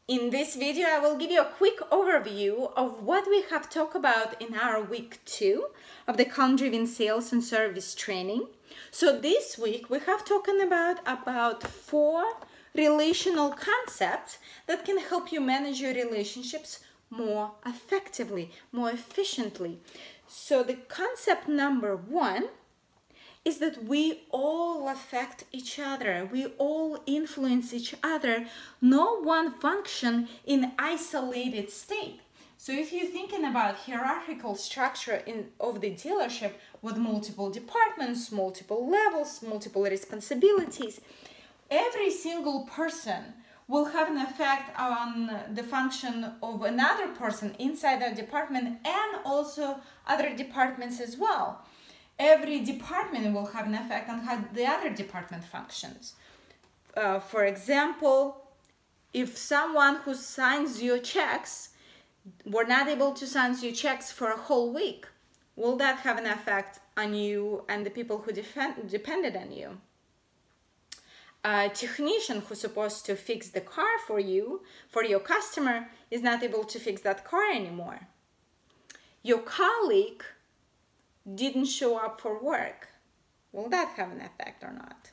In this video, I will give you a quick overview of what we have talked about in our week 2 of the Calm-Driven Sales and Service Training. So this week, we have talked about 4 relational concepts that can help you manage your relationships more effectively, more efficiently. So the concept number 1 is that we all affect each other. We all influence each other. No one function in isolated state. So if you're thinking about hierarchical structure of the dealership with multiple departments, multiple levels, multiple responsibilities, every single person will have an effect on the function of another person inside that department and also other departments as well. Every department will have an effect on how the other department functions. For example, if someone who signs your checks were not able to sign your checks for a whole week, will that have an effect on you and the people who depended on you? A technician who's supposed to fix the car for you, for your customer, is not able to fix that car anymore. Your colleague didn't show up for work. Will that have an effect or not?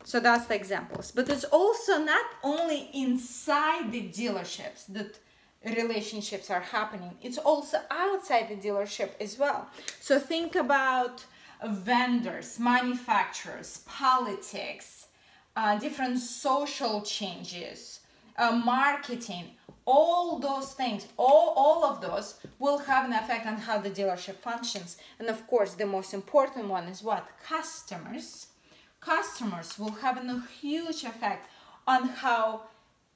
So that's the examples. But it's also not only inside the dealerships that relationships are happening. It's also outside the dealership as well. So think about vendors, manufacturers, politics, different social changes, marketing. All those things, all of those will have an effect on how the dealership functions. And of course, the most important one is what? Customers. Customers will have a huge effect on how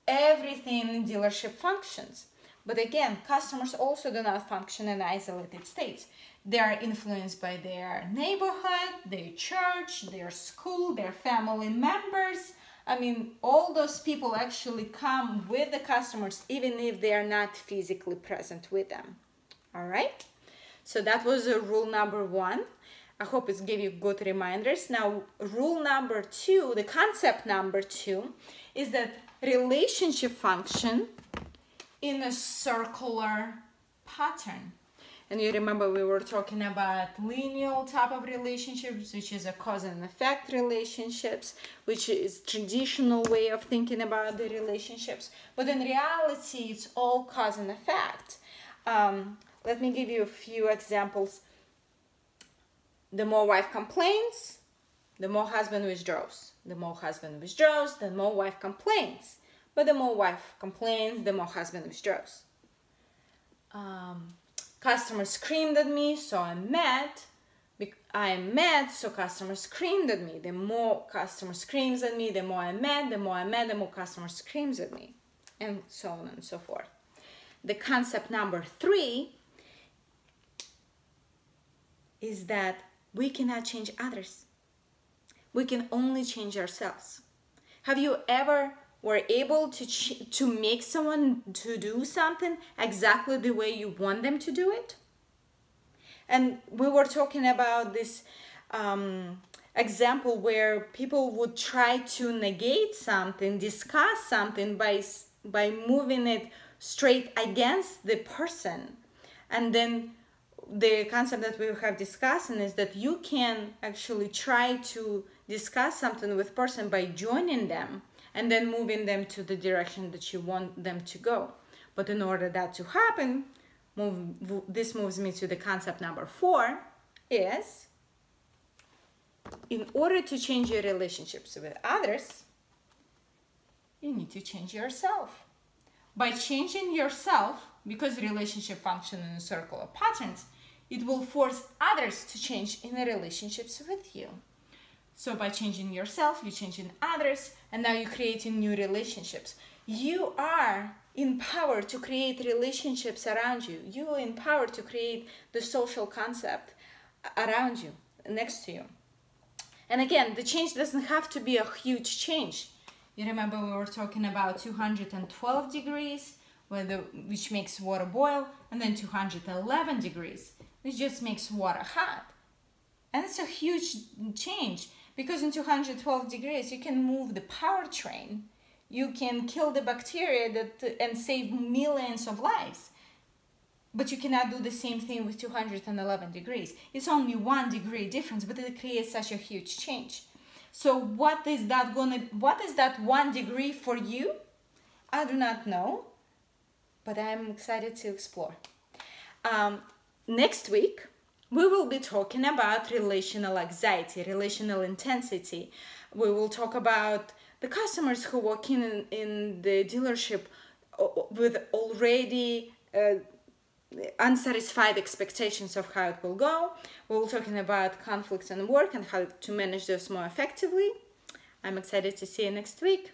everything in the dealership functions. But again, customers also do not function in isolated states. They are influenced by their neighborhood, their church, their school, their family members. I mean, all those people actually come with the customers even if they are not physically present with them. All right? So that was rule number 1. I hope it gave you good reminders. Now, rule number 2, the concept number 2, is that relationship function in a circular pattern. And you remember we were talking about lineal type of relationships, which is a cause and effect relationships, which is traditional way of thinking about the relationships. But in reality, it's all cause and effect. Let me give you a few examples. The more wife complains, the more husband withdraws. The more husband withdraws, the more wife complains. But the more wife complains, the more husband withdraws. Customer screamed at me, so I'm mad. I'm mad, so customer screamed at me. The more customer screams at me, the more I'm mad. The more I'm mad, the more customer screams at me. And so on and so forth. The concept number 3 is that we cannot change others. We can only change ourselves. Have you ever were able to make someone to do something exactly the way you want them to do it? And we were talking about this example where people would try to negate something, discuss something by moving it straight against the person. And then the concept that we have discussed is that you can actually try to discuss something with person by joining them and then moving them to the direction that you want them to go. But in order that to happen, this moves me to the concept number 4, is in order to change your relationships with others, you need to change yourself. By changing yourself, because relationship function in a circle of patterns, it will force others to change in the relationships with you. So by changing yourself, you're changing others, and now you're creating new relationships. You are empowered to create relationships around you. You are empowered to create the social concept around you, next to you. And again, the change doesn't have to be a huge change. You remember we were talking about 212 degrees, which makes water boil, and then 211 degrees, which just makes water hot. And it's a huge change. Because in 212 degrees, you can move the powertrain you can kill the bacteria and save millions of lives. But you cannot do the same thing with 211 degrees. It's only 1 degree difference, but it creates such a huge change. So what is that 1 degree for you? I do not know, but I'm excited to explore. Next week, we will be talking about relational anxiety, relational intensity. We will talk about the customers who walk in the dealership with already unsatisfied expectations of how it will go. We'll be talking about conflicts in work and how to manage those more effectively. I'm excited to see you next week.